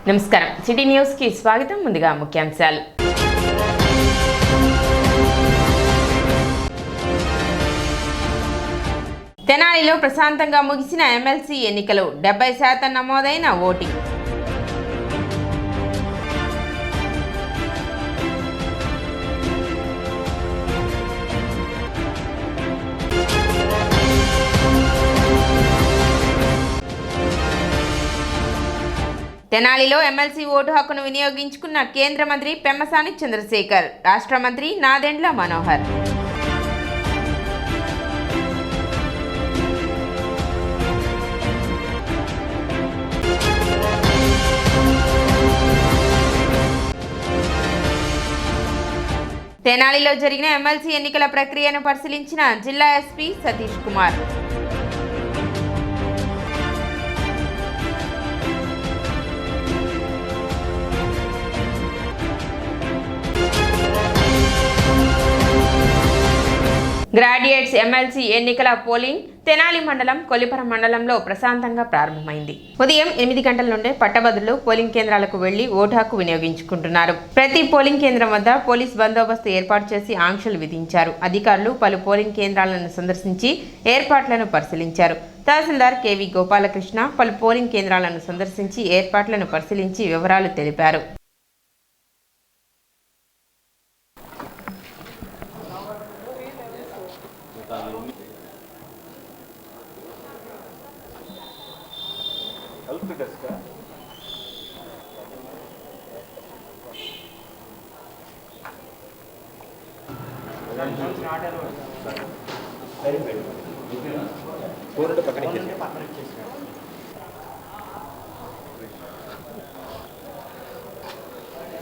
నమస్కారం city news కి స్వాగతం. ముందుగా ముఖ్యాంశాలు. తెనాలిలో ప్రశాంతంగా ముగిసిన ఎమ్మెల్సీ ఎన్నికలు 70% నమోదైన ఓటింగ్. తెనాలిలో ఎమ్మెల్సీ ఓటు హక్కును వినియోగించుకున్న కేంద్ర మంత్రి పెమ్మసాని చంద్రశేఖర్, రాష్ట్ర మంత్రి నాదెండ్ల మనోహర్. తెనాలిలో జరిగిన ఎమ్మెల్సీ ఎన్నికల ప్రక్రియను పరిశీలించిన జిల్లా SP Satish Kumar. Graduates MLC ఎన్నికల పోలింగ్ తెనాలి మండలం కొల్లిపర మండలంలో ప్రశాంతంగా ప్రారంభమైంది. ఉదయం 8 గంటల నుండే పట్టభద్రులు పోలింగ్ కేంద్రాలకు వెళ్లి ఓటు హక్కు వినియోగించుకుంటున్నారు. ప్రతి పోలింగ్ కేంద్రం వద్ద పోలీస్ బందోబస్తు ఏర్పాటు చేసి ఆంక్షలు విధించారు. అధికారులు పలు పోలింగ్ కేంద్రాలను సందర్శించి ఏర్పాట్లను పరిశీలించారు. తహసీల్దార్ కేవి గోపాలకృష్ణ పలు పోలింగ్ కేంద్రాలను సందర్శించి ఏర్పాట్లను పరిశీలించి వివరాలు తెలిపారు.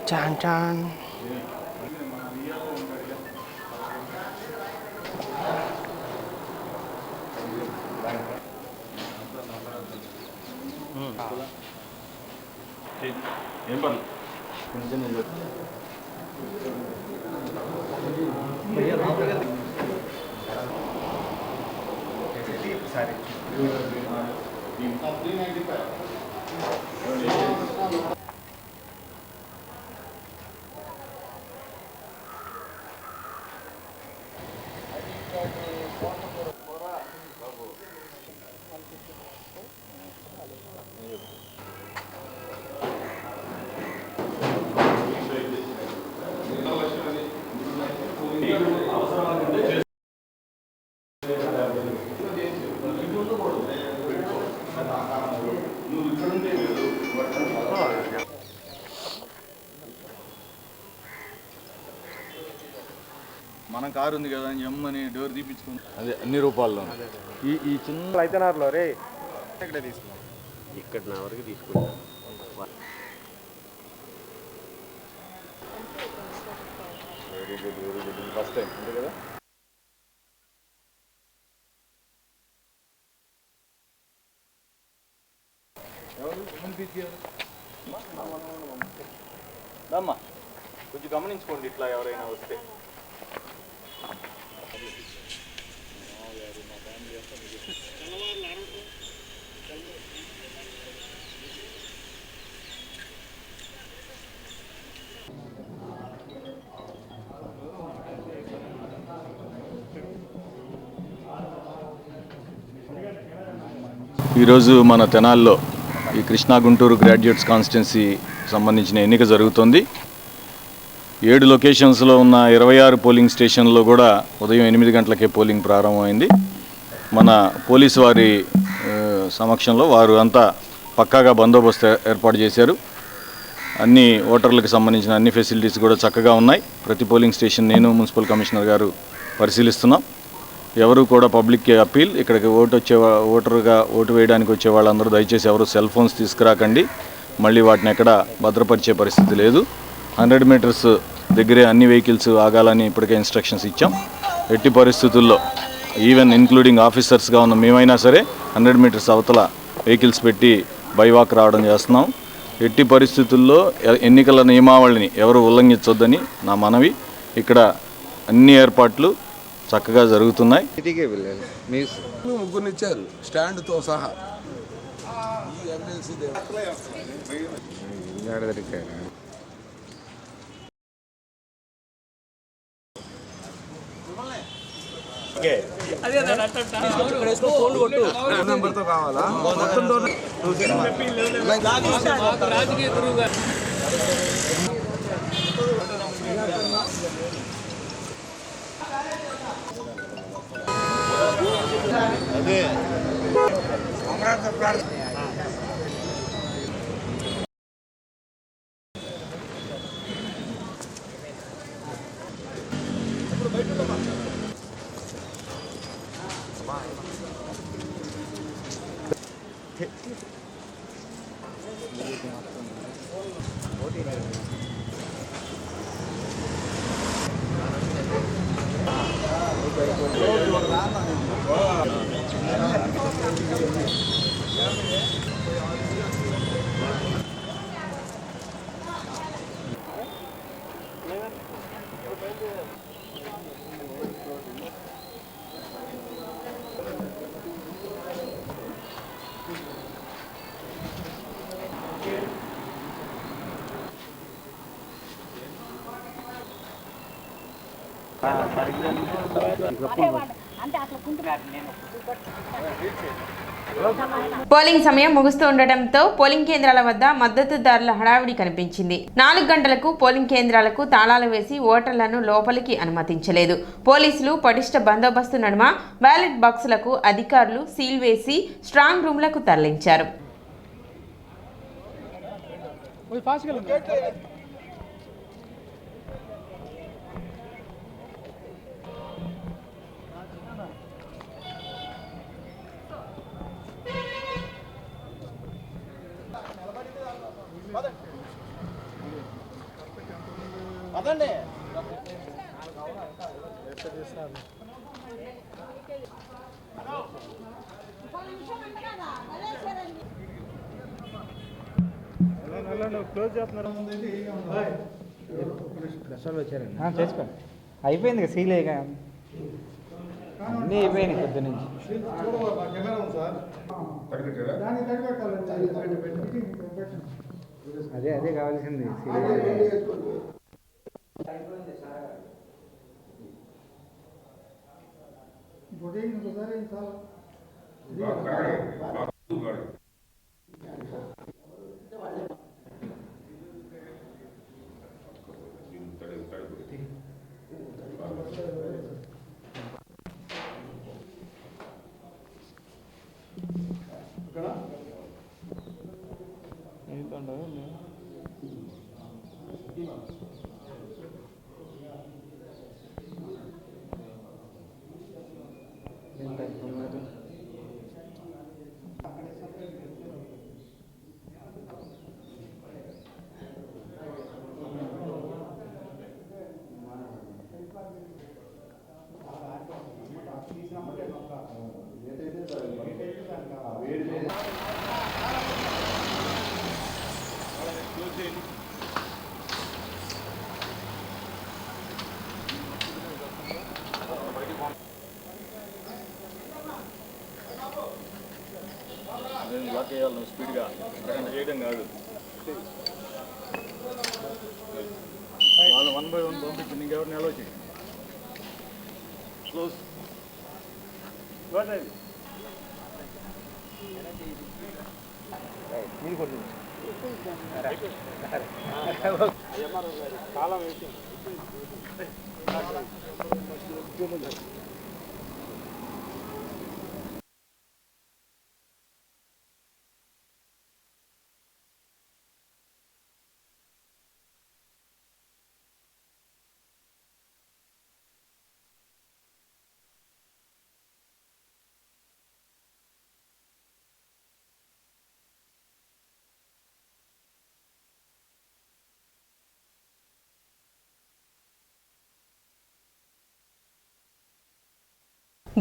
Chan chan. మన కారు ఉంది కదా ఎమ్మని డోర్ తీపించుకుని అదే అన్ని రూపాల్లో ఈ చిన్న అయితేనారులో రే ఇక్కడ తీసుకున్నాం, ఇక్కడ నా వరకు తీసుకుంటాం. వెరీ గుడ్ ఫస్ట్ టైం అంతే కదా. అమ్మా కొంచెం గమనించుకోండి, ఇట్లా ఎవరైనా వస్తే. ఈరోజు మన తెనాల్లో ఈ కృష్ణా గుంటూరు గ్రాడ్యుయేట్స్ కాన్స్టిట్యున్సీ సంబంధించిన ఎన్నిక జరుగుతుంది. 7 లొకేషన్స్లో ఉన్న 26 పోలింగ్ స్టేషన్లో కూడా ఉదయం 8 గంటలకే పోలింగ్ ప్రారంభమైంది. మన పోలీసు వారి సమక్షంలో వారు అంతా పక్కాగా బందోబస్తు ఏర్పాటు చేశారు. అన్ని ఓటర్లకు సంబంధించిన అన్ని ఫెసిలిటీస్ కూడా చక్కగా ఉన్నాయి. ప్రతి పోలింగ్ స్టేషన్ నేను మున్సిపల్ కమిషనర్ గారు పరిశీలిస్తున్నాం. ఎవరు కూడా పబ్లిక్కి అప్పీల్, ఇక్కడికి ఓటరుగా ఓటు వేయడానికి వచ్చే వాళ్ళందరూ దయచేసి ఎవరు సెల్ ఫోన్స్ తీసుకురాకండి. మళ్ళీ వాటిని ఎక్కడ భద్రపరిచే పరిస్థితి లేదు. 100 మీటర్స్ దగ్గరే అన్ని వెహికల్స్ ఆగాలని ఇప్పటికే ఇన్స్ట్రక్షన్స్ ఇచ్చాం. ఎట్టి పరిస్థితుల్లో ఈవెన్ ఇంక్లూడింగ్ ఆఫీసర్స్గా ఉన్న మేమైనా సరే 100 మీటర్స్ అవతల వెహికల్స్ పెట్టి బైవాక్ రావడం చేస్తున్నాం. ఎట్టి పరిస్థితుల్లో ఎన్నికల నియమావళిని ఎవరు ఉల్లంఘించొద్దని నా మనవి. ఇక్కడ అన్ని ఏర్పాట్లు చక్కగా జరుగుతున్నాయి. ముగ్గురు ఇచ్చారు స్టాండ్తో సహా. ఏడాదికాయ నెంబర్తో కావాలా రాజకీయ గురువుగా అదే పోలింగ్ సమయం ముగుస్తూ ఉండటంతో పోలింగ్ కేంద్రాల వద్ద మద్దతుదారుల హడావిడి కనిపించింది. 4 గంటలకు పోలింగ్ కేంద్రాలకు తాళాలు వేసి ఓటర్లను లోపలికి అనుమతించలేదు. పోలీసులు పటిష్ట బందోబస్తు నడుమ బ్యాలెట్ బాక్సులకు అధికారులు సీల్ వేసి స్ట్రాంగ్ రూమ్లకు తరలించారు. చేసుకో అయిపోయింది సీలే అన్నీ అయిపోయినాయి పొద్దు నుంచి అదే కావాల్సింది బ్లాక్ చేయాలి స్పీడ్గా చేయడం కాదు. వాళ్ళు 1 by 1 పంపించి నీకెవరిని అలో చేయి. క్లోజ్ చాలా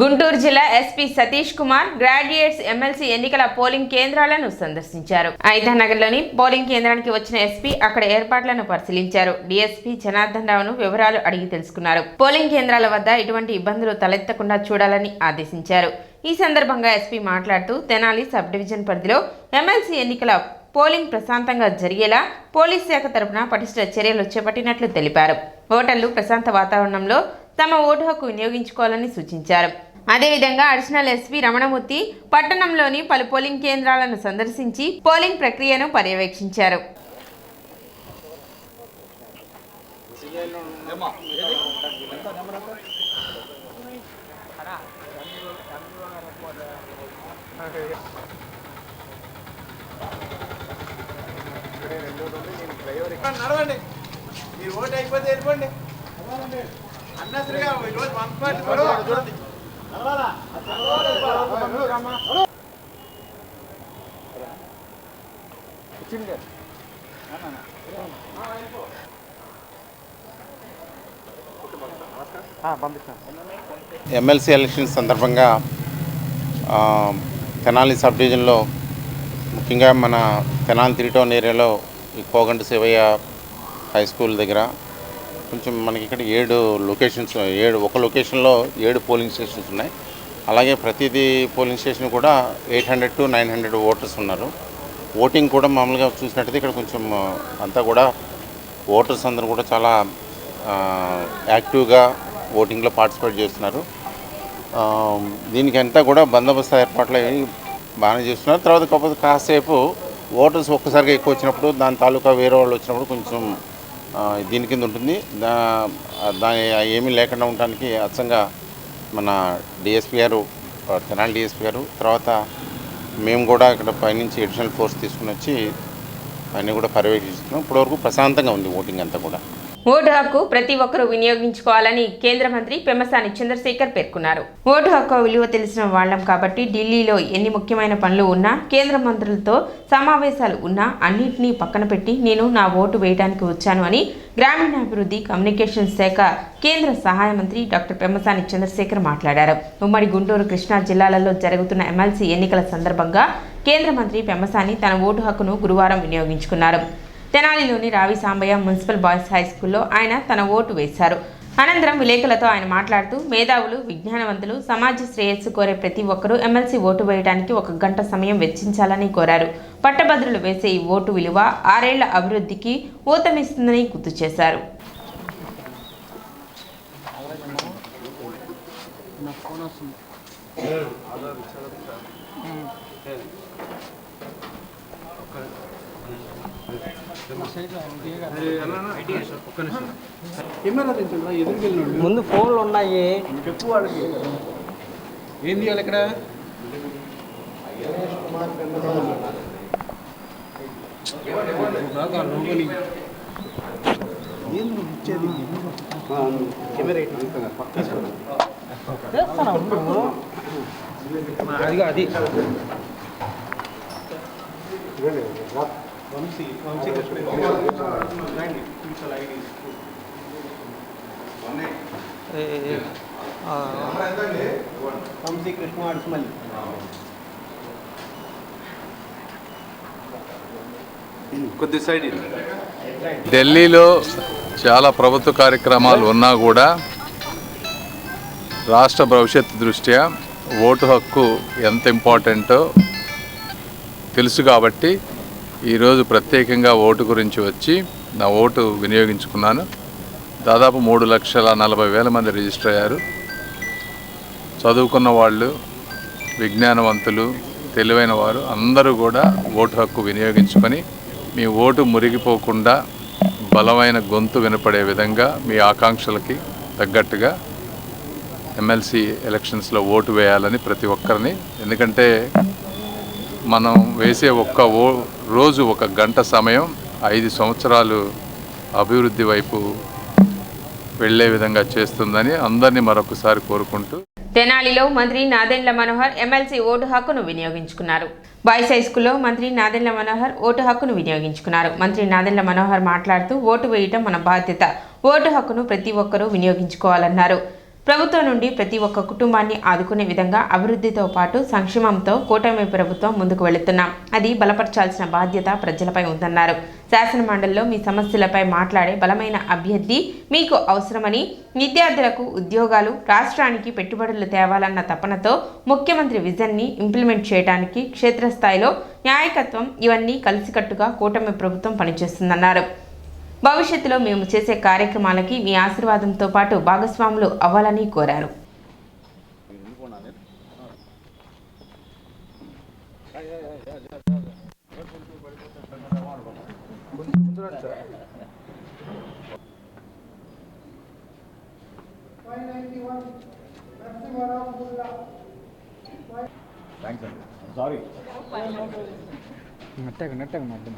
గుంటూరు జిల్లా SP Satish Kumar graduates MLC ఎన్నికల పోలింగ్ కేంద్రాలను సందర్శించారు. ఐదానగర్లోని పోలింగ్ కేంద్రానికి వచ్చిన ఎస్పీ అక్కడ ఏర్పాట్లను పరిశీలించారు. డీఎస్పీ జనార్దన్ రావును వివరాలు అడిగి తెలుసుకున్నారు. పోలింగ్ కేంద్రాల వద్ద ఎటువంటి ఇబ్బందులు తలెత్తకుండా చూడాలని ఆదేశించారు. ఈ సందర్భంగా ఎస్పీ మాట్లాడుతూ తెనాలి సబ్ డివిజన్ పరిధిలో ఎమ్మెల్సీ ఎన్నికల పోలింగ్ ప్రశాంతంగా జరిగేలా పోలీస్ శాఖ తరపున పటిష్ట చర్యలు చేపట్టినట్లు తెలిపారు. ఓటర్లు ప్రశాంత వాతావరణంలో తమ ఓటు హక్కు వినియోగించుకోవాలని సూచించారు. అదేవిధంగా అడిషనల్ ఎస్పీ రమణమూర్తి పట్టణంలోని పలు పోలింగ్ కేంద్రాలను సందర్శించి పోలింగ్ ప్రక్రియను పర్యవేక్షించారు. నడవండి, మీరు ఓటు అయిపోతే వెళ్ళిపోండి. అన్నసరిగా ఈరోజు వన్ పార్టీ చూడండి. ఎమ్మెల్సీ ఎలక్షన్ సందర్భంగా తెనాలి సబ్ డివిజన్లో ముఖ్యంగా మన తెనాలి 3 టౌన్ ఏరియాలో ఈ కోగంటి శివయ్య హై స్కూల్ దగ్గర కొంచెం మనకి ఇక్కడ 7 లొకేషన్స్, ఒక లొకేషన్లో 7 పోలింగ్ స్టేషన్స్ ఉన్నాయి. అలాగే ప్రతిదీ పోలింగ్ స్టేషన్ కూడా 800 to 900 ఓటర్స్ ఉన్నారు. ఓటింగ్ కూడా మామూలుగా చూసినట్టయితే ఇక్కడ కొంచెం అంతా కూడా ఓటర్స్ అందరూ కూడా చాలా యాక్టివ్గా ఓటింగ్లో పార్టిసిపేట్ చేస్తున్నారు. దీనికి అంతా కూడా బందోబస్తు ఏర్పాట్లు బాగానే చేస్తున్నారు. తర్వాత కాకపోతే కాసేపు ఓటర్స్ ఒక్కసారిగా ఎక్కువ వచ్చినప్పుడు దాని తాలూకా వేరే వాళ్ళు వచ్చినప్పుడు కొంచెం దీని కింద ఉంటుంది. దాని ఏమీ లేకుండా ఉండడానికి అచ్చంగా మన డిఎస్పీ గారు, తెనాలి డిఎస్పీ గారు, తర్వాత మేము కూడా ఇక్కడ పైనుంచి అడిషనల్ ఫోర్స్ తీసుకుని వచ్చి అన్నీ కూడా పర్యవేక్షిస్తున్నాం. ఇప్పటివరకు ప్రశాంతంగా ఉంది ఓటింగ్ అంతా కూడా. ఓటు హక్కు ప్రతి ఒక్కరూ వినియోగించుకోవాలని కేంద్ర మంత్రి పెమ్మసాని చంద్రశేఖర్ పేర్కొన్నారు. ఓటు హక్కు విలువ తెలిసిన వాళ్లం కాబట్టి ఢిల్లీలో ఎన్ని ముఖ్యమైన పనులు ఉన్నా, కేంద్ర మంత్రులతో సమావేశాలు ఉన్నా అన్నింటినీ పక్కన పెట్టి నేను నా ఓటు వేయడానికి వచ్చాను అని గ్రామీణాభివృద్ధి కమ్యూనికేషన్ శాఖ కేంద్ర సహాయ మంత్రి డాక్టర్ పెమ్మసాని చంద్రశేఖర్ మాట్లాడారు. ఉమ్మడి గుంటూరు, కృష్ణా జిల్లాలలో జరుగుతున్న ఎమ్మెల్సీ ఎన్నికల సందర్భంగా కేంద్ర మంత్రి పెమ్మసాని తన ఓటు హక్కును గురువారం వినియోగించుకున్నారు. తెనాలిలోని రావి సాంబయ్య మున్సిపల్ బాయ్స్ హై స్కూల్లో ఆయన తన ఓటు వేశారు. అనంతరం విలేకరులతో ఆయన మాట్లాడుతూ మేధావులు, విజ్ఞానవంతులు, సమాజ శ్రేయస్సు కోరే ప్రతి ఒక్కరూ ఎమ్మెల్సీ ఓటు వేయడానికి 1 గంట సమయం వెచ్చించాలని కోరారు. పట్టభద్రులు వేసే ఈ ఓటు విలువ 6 ఏళ్ల అభివృద్ధికి ఊతమిస్తుందని గుర్తు చేశారు. ముందు ఫోన్లు ఉన్నాయి. చెప్పు వాళ్ళకి ఏం తీయాలి ఇక్కడ. అది వంశీ కృష్ణ అడిసిమల్లి. కొద్ది సైడ్. ఢిల్లీలో చాలా ప్రభుత్వ కార్యక్రమాలు ఉన్నా కూడా రాష్ట్ర భవిష్యత్తు దృష్ట్యా ఓటు హక్కు ఎంత ఇంపార్టెంటో తెలుసు కాబట్టి ఈరోజు ప్రత్యేకంగా ఓటు గురించి వచ్చి నా ఓటు వినియోగించుకున్నాను. దాదాపు 3,40,000 మంది రిజిస్టర్ అయ్యారు. చదువుకున్న వాళ్ళు, విజ్ఞానవంతులు, తెలివైన వారు అందరూ కూడా ఓటు హక్కు వినియోగించుకొని మీ ఓటు మురిగిపోకుండా బలమైన గొంతు వినపడే విధంగా మీ ఆకాంక్షలకి తగ్గట్టుగా ఎమ్మెల్సీ ఎలక్షన్స్లో ఓటు వేయాలని ప్రతి ఒక్కరిని, ఎందుకంటే మనం వేసే రోజు 1 గంట సమయం 5 సంవత్సరాలు అభివృద్ధి వైపు వెళ్లే విధంగా చేస్తుందని అందరినీ మరొకసారి కోరుకుంటూ తెనాలిలో మంత్రి నాదెండ్ల మనోహర్ ఎమ్మెల్సీ ఓటు హక్కును వినియోగించుకున్నారు. బాయ్స్ హై స్కూల్లో మంత్రి నాదెండ్ల మనోహర్ ఓటు హక్కును వినియోగించుకున్నారు. మంత్రి నాదెండ్ల మనోహర్ మాట్లాడుతూ ఓటు వేయటం మన బాధ్యత, ఓటు హక్కును ప్రతి ఒక్కరూ వినియోగించుకోవాలన్నారు. ప్రభుత్వం నుండి ప్రతి ఒక్క కుటుంబాన్ని ఆదుకునే విధంగా అభివృద్ధితో పాటు సంక్షేమంతో కూటమి ప్రభుత్వం ముందుకు వెళుతున్నాం. అది బలపరచాల్సిన బాధ్యత ప్రజలపై ఉందన్నారు. శాసనమండలిలో మీ సమస్యలపై మాట్లాడే బలమైన అభ్యర్థి మీకు అవసరమని, విద్యార్థులకు ఉద్యోగాలు, రాష్ట్రానికి పెట్టుబడులు తేవాలన్న తపనతో ముఖ్యమంత్రి విజన్ని ఇంప్లిమెంట్ చేయడానికి క్షేత్రస్థాయిలో నాయకత్వం ఇవన్నీ కలిసికట్టుగా కూటమి ప్రభుత్వం పనిచేస్తుందన్నారు. భవిష్యత్తులో మేము చేసే కార్యక్రమాలకి మీ ఆశీర్వాదంతో పాటు భాగస్వాములు అవ్వాలని కోరారు. నెట్టగా మధ్యన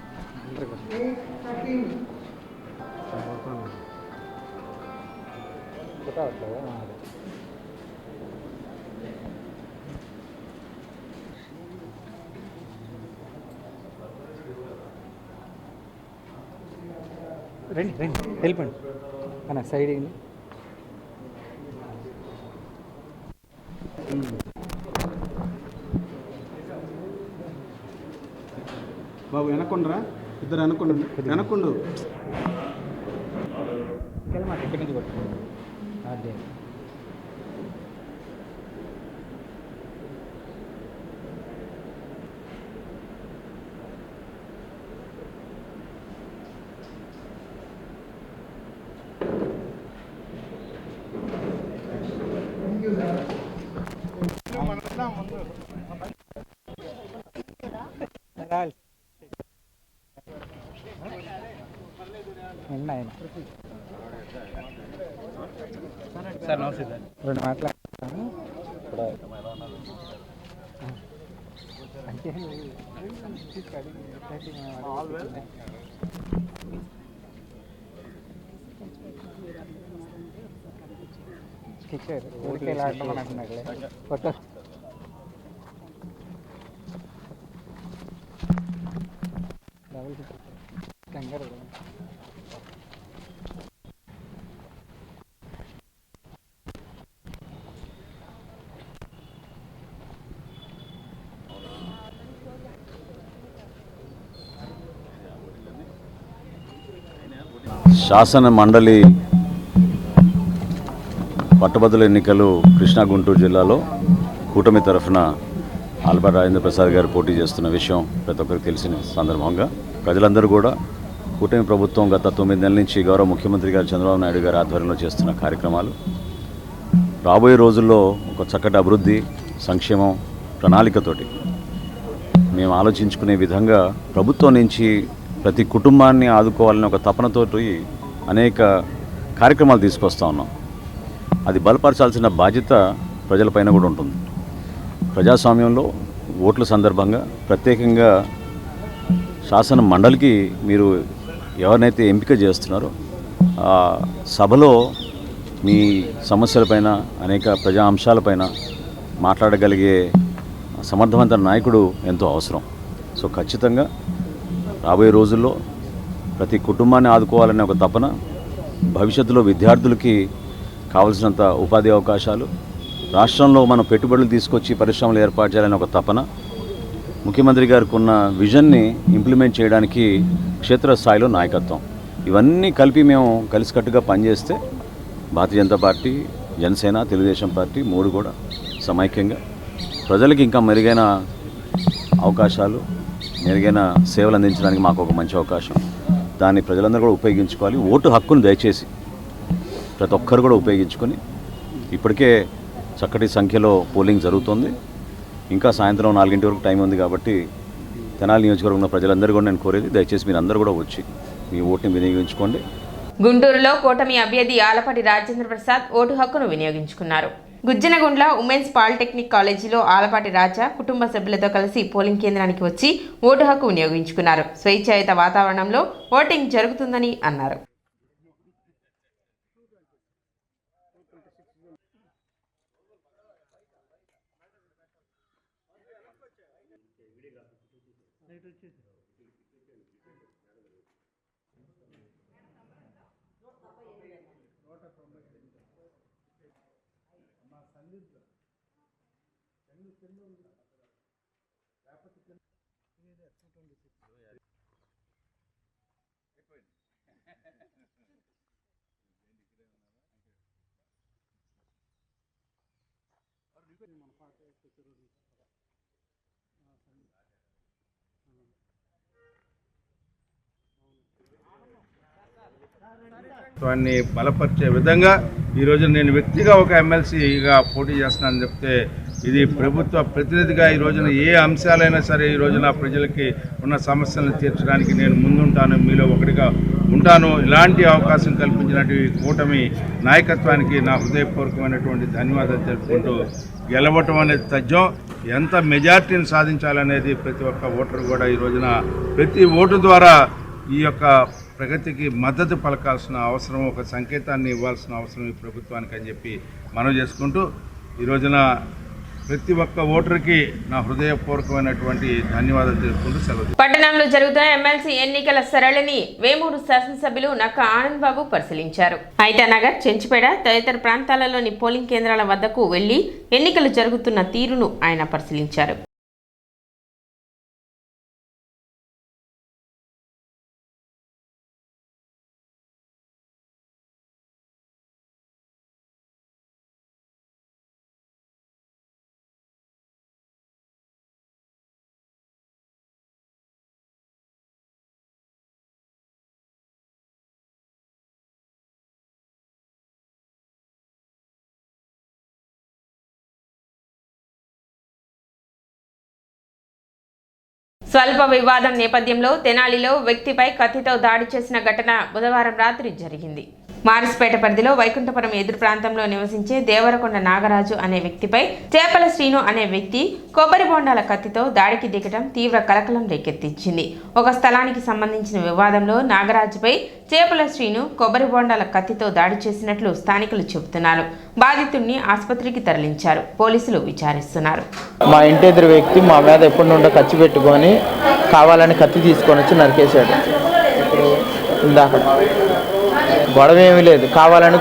రండి వెళ్ళిపోండి అన్న సైడ్ బాబు వెనక్కుండరా, ఇద్దరు వెనక్కుండు, వెనక్కుండు. మాట ఎక్కడి నుంచి కొట్టుకోండి అదే ఆయన సార్ నమస్తే సార్ రెండు మాట్లాడతాను అంటే కిషోర్ ఊరికి ఎలా ఆడమని అంటున్నాడులే ఫోటో కంగారు శాసన మండలి పట్టభద్రుల ఎన్నికలు కృష్ణా గుంటూరు జిల్లాలో కూటమి తరఫున ఆలపాటి రాజేంద్ర ప్రసాద్ గారు పోటీ చేస్తున్న విషయం ప్రతి ఒక్కరికి తెలిసిన సందర్భంగా ప్రజలందరూ కూడా కూటమి ప్రభుత్వం గత 9 నెలల నుంచి గౌరవ ముఖ్యమంత్రి గారు చంద్రబాబు నాయుడు గారి ఆధ్వర్యంలో చేస్తున్న కార్యక్రమాలు రాబోయే రోజుల్లో ఒక చక్కటి అభివృద్ధి, సంక్షేమం ప్రణాళికతోటి మేము ఆలోచించుకునే విధంగా ప్రభుత్వం నుంచి ప్రతి కుటుంబాన్ని ఆదుకోవాలని ఒక తపనతోటి అనేక కార్యక్రమాలు తీసుకొస్తా ఉన్నాం. అది బలపరచాల్సిన బాధ్యత ప్రజలపైన కూడా ఉంటుంది. ప్రజాస్వామ్యంలో ఓట్ల సందర్భంగా ప్రత్యేకంగా శాసన మండలికి మీరు ఎవరినైతే ఎంపిక చేస్తున్నారో ఆ సభలో మీ సమస్యలపైన, అనేక ప్రజా అంశాలపైన మాట్లాడగలిగే సమర్థవంత నాయకుడు ఎంతో అవసరం. సో ఖచ్చితంగా రాబోయే రోజుల్లో ప్రతి కుటుంబాన్ని ఆదుకోవాలనే ఒక తపన, భవిష్యత్తులో విద్యార్థులకి కావలసినంత ఉపాధి అవకాశాలు, రాష్ట్రంలో మనం పెట్టుబడులు తీసుకొచ్చి పరిశ్రమలు ఏర్పాటు చేయాలనే ఒక తపన, ముఖ్యమంత్రి గారికి ఉన్న విజన్ని ఇంప్లిమెంట్ చేయడానికి క్షేత్రస్థాయిలో నాయకత్వం, ఇవన్నీ కలిపి మేము కలిసికట్టుగా పనిచేస్తే భారతీయ జనతా పార్టీ, జనసేన, తెలుగుదేశం పార్టీ 3 కూడా సమైక్యంగా ప్రజలకి ఇంకా మెరుగైన అవకాశాలు, మెరుగైన సేవలు అందించడానికి మాకు ఒక మంచి అవకాశం. దాన్ని ప్రజలందరూ కూడా ఉపయోగించుకోవాలి. ఓటు హక్కును దయచేసి ప్రతి ఒక్కరు కూడా ఉపయోగించుకొని, ఇప్పటికే చక్కటి సంఖ్యలో పోలింగ్ జరుగుతుంది. ఇంకా సాయంత్రం 4 గంటల వరకు టైం ఉంది కాబట్టి తెనాలి నియోజకవర్గంలో ప్రజలందరూ కూడా నేను కోరేది, దయచేసి మీరు అందరూ కూడా వచ్చి మీ ఓటుని వినియోగించుకోండి. గుంటూరులో కూటమి అభ్యర్థి ఆలపాటి రాజేంద్ర ప్రసాద్ ఓటు హక్కును వినియోగించుకున్నారు. గుజ్జనగుండ్ల ఉమెన్స్ పాలిటెక్నిక్ కాలేజీలో ఆలపాటి రాజా కుటుంబ సభ్యులతో కలిసి పోలింగ్ కేంద్రానికి వచ్చి ఓటు హక్కు వినియోగించుకున్నారు. స్వేచ్ఛాయుత వాతావరణంలో ఓటింగ్ జరుగుతుందని అన్నారు. వాడిని బలపరిచే విధంగా ఈరోజు నేను వ్యక్తిగా ఒక ఎమ్మెల్సీగా పోటీ చేస్తున్నానని చెప్తే ఇది ప్రభుత్వ ప్రతినిధిగా ఈ రోజున ఏ అంశాలైనా సరే ఈ రోజున ప్రజలకి ఉన్న సమస్యలను తీర్చడానికి నేను ముందుంటాను, మీలో ఒకటిగా ఉంటాను. ఇలాంటి అవకాశం కల్పించినటువంటి కూటమి నాయకత్వానికి నా హృదయపూర్వకమైనటువంటి ధన్యవాదాలు తెలుపుకుంటూ, గెలవటం అనేది తథ్యం, ఎంత మెజార్టీని సాధించాలనేది ప్రతి ఒక్క ఓటరు కూడా ఈ రోజున ప్రతి ఓటు ద్వారా ఈ యొక్క ప్రగతికి మద్దతు పలకాల్సిన అవసరం, ఒక సంకేతాన్ని ఇవ్వాల్సిన అవసరం ఈ ప్రభుత్వానికి అని చెప్పి మనవి చేసుకుంటూ, ఈ రోజున ప్రతి ఒక్క ఓటర్కి నా హృదయపూర్వకమైనటువంటి ధన్యవాదాలు తెలుపుకుంటూ సెలవు. పట్టణంలో జరుగుతున్న ఎమ్మెల్సీ ఎన్నికల సరళిని వేమూరు శాసనసభ్యులు నక్క ఆనంద్ బాబు పరిశీలించారు. ఐతానగర్, చెంచుపేట తదితర ప్రాంతాలలోని పోలింగ్ కేంద్రాల వద్దకు వెళ్లి ఎన్నికలు జరుగుతున్న తీరును ఆయన పరిశీలించారు. స్వల్ప వివాదం నేపథ్యంలో తెనాలిలో వ్యక్తిపై కత్తితో దాడి చేసిన ఘటన బుధవారం రాత్రి జరిగింది. మారిస్పేట పరిధిలో వైకుంఠపురం ఎదురు ప్రాంతంలో నివసించే దేవరకొండ నాగరాజు అనే వ్యక్తిపై చేపల శ్రీను అనే వ్యక్తి కొబ్బరి బొండాల కత్తితో దాడికి దిగటం తీవ్ర కలకలం రేకెత్తించింది. ఒక స్థలానికి సంబంధించిన వివాదంలో నాగరాజుపై చేపల శ్రీను కొబ్బరి బొండాల కత్తితో దాడి చేసినట్లు స్థానికులు చెబుతున్నారు. బాధితుడిని ఆసుపత్రికి తరలించారు. పోలీసులు విచారిస్తున్నారు. మా ఇంటి ఎదురు వ్యక్తి మా మీద ఎప్పటి నుండో ఖర్చు పెట్టుకొని కావాలని కత్తి తీసుకొని వచ్చి నరికేశాడు. ఇందాక గొడవ ఏమీ లేదు, కావాలని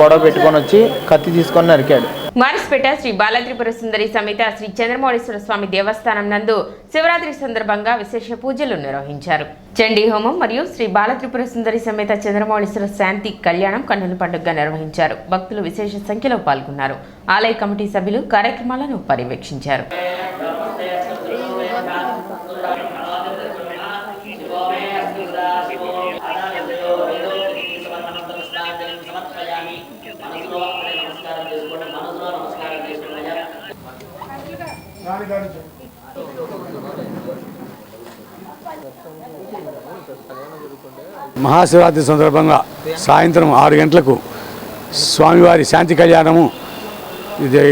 గొడవ పెట్టుకొని వచ్చి కత్తి తీసుకొని నరికాడు. మారిస్పేట శ్రీ బాలత్రిపుర సుందరి సమేత శ్రీ చంద్రమౌళీశ్వర స్వామి దేవస్థానం నందు శివరాత్రి సందర్భంగా విశేష పూజలు నిర్వహించారు. చండీ హోమం మరియు శ్రీ బాలత్రిపుర సుందరి సమేత చంద్రమౌళీశ్వర శాంతి కళ్యాణం కన్నుల పండుగగా నిర్వహించారు. భక్తులు విశేష సంఖ్యలో పాల్గొన్నారు. ఆలయ కమిటీ సభ్యులు కార్యక్రమాలను పర్యవేక్షించారు. మహాశివరాత్రి సందర్భంగా సాయంత్రం 6 గంటలకు స్వామివారి శాంతి కళ్యాణము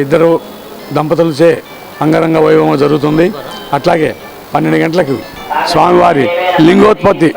ఇద్దరు దంపతులచే అంగరంగ వైభవం జరుగుతుంది. అట్లాగే 12 గంటలకు స్వామివారి లింగోత్పత్తి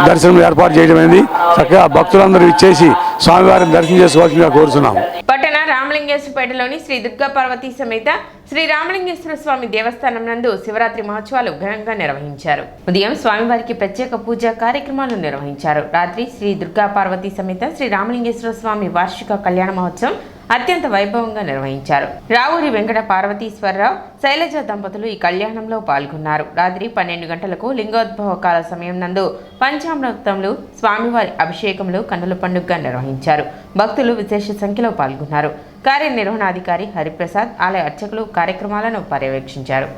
దర్శనం ఏర్పాటు చేయడమైంది. చక్కగా భక్తులందరూ ఇచ్చేసి స్వామివారిని దర్శనం చేసుకోవాల్సిందిగా కోరుతున్నాము. పట్టణ రామలింగేశ్వరపేటలోని శ్రీ దుర్గా పార్వతీ సమేత శ్రీ రామలింగేశ్వర స్వామి దేవస్థానం నందు శివరాత్రి మహోత్సవాలు ఘనంగా నిర్వహించారు. ఉదయం స్వామివారికి ప్రత్యేక పూజా కార్యక్రమాలు నిర్వహించారు. రాత్రి శ్రీ దుర్గా పార్వతీ సమేత శ్రీ రామలింగేశ్వర స్వామి వార్షిక కళ్యాణ మహోత్సవం అత్యంత వైభవంగా నిర్వహించారు. రావూరి వెంకట పార్వతీశ్వరరావు, శైలజ దంపతులు ఈ కళ్యాణంలో పాల్గొన్నారు. రాత్రి 12 గంటలకు లింగోద్భవ కాల సమయం నందు పంచామృతములు స్వామివారి అభిషేకములు కన్నుల పండుగగా నిర్వహించారు. భక్తులు విశేష సంఖ్యలో పాల్గొన్నారు. కార్యనిర్వహణాధికారి హరిప్రసాద్, ఆలయ అర్చకులు కార్యక్రమాలను పర్యవేక్షించారు.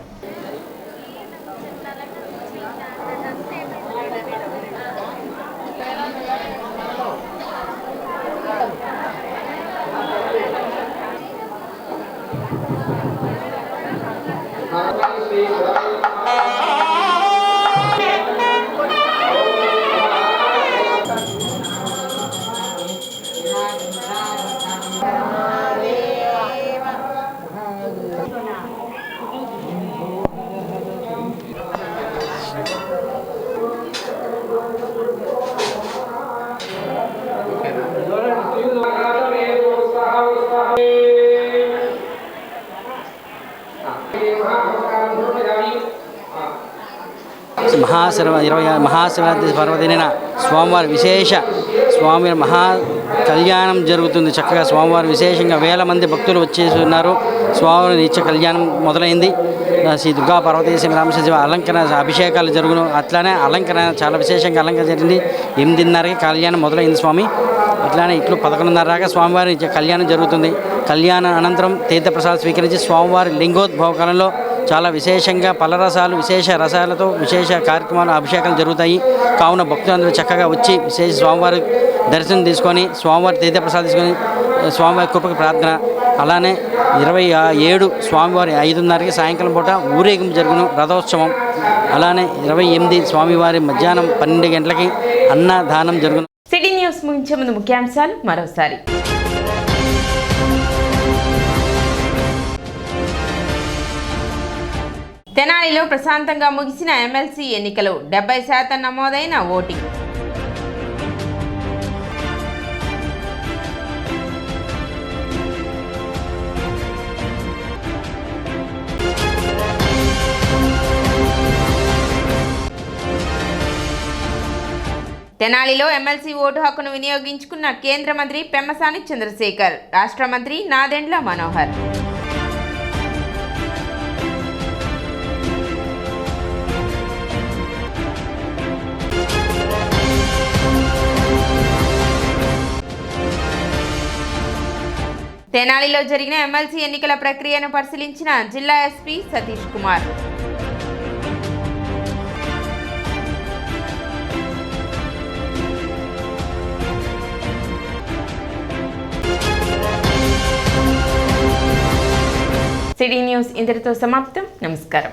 మహాశివరాత్రి పర్వదిన స్వామివారి విశేష స్వామి మహా కళ్యాణం జరుగుతుంది. చక్కగా స్వామివారు విశేషంగా వేల మంది భక్తులు వచ్చేసి ఉన్నారు. స్వామివారి నిత్య కళ్యాణం మొదలైంది. శ్రీ దుర్గా పార్వతీశ రామశివ అలంకరణ అభిషేకాలు జరుగును. అట్లానే అలంకరణ చాలా విశేషంగా అలంకరణ జరిగింది. 8:30కి కళ్యాణం మొదలైంది స్వామి. అట్లానే ఇట్లు 11:30 దాకా స్వామివారి కళ్యాణం జరుగుతుంది. కళ్యాణం అనంతరం తీర్థప్రసాదం స్వీకరించి స్వామివారి లింగోద్భవ కాలంలో చాలా విశేషంగా పలరసాలు విశేష రసాలతో విశేష కార్యక్రమాలు అభిషేకాలు జరుగుతాయి. కావున భక్తులందరూ చక్కగా వచ్చి విశేష స్వామివారి దర్శనం తీసుకొని స్వామివారి తీర్థప్రసాదం తీసుకొని స్వామివారి కృపకు ప్రార్థన. అలానే 27 స్వామివారి 5:30కి సాయంకాలం పూట ఊరేగింపు జరుగును రథోత్సవం. అలానే 28 స్వామివారి మధ్యాహ్నం 12 గంటలకి అన్నదానం జరుగును. సిటీ న్యూస్ ముగించే ముందు ముఖ్యాంశాలు మరోసారి. తెనాలిలో ప్రశాంతంగా ముగిసిన ఎమ్మెల్సీ ఎన్నికలు 70% నమోదైన ఓటింగ్. తెనాలిలో ఎమ్మెల్సీ ఓటు హక్కును వినియోగించుకున్న కేంద్ర మంత్రి పెమ్మసాని చంద్రశేఖర్, రాష్ట్ర మంత్రి నాదెండ్ల మనోహర్. తెనాలిలో జరిగిన ఎమ్మెల్సీ ఎన్నికల ప్రక్రియను పరిశీలించిన జిల్లా SP Satish Kumar. City news ఇంతటితో సమాప్తం. నమస్కారం.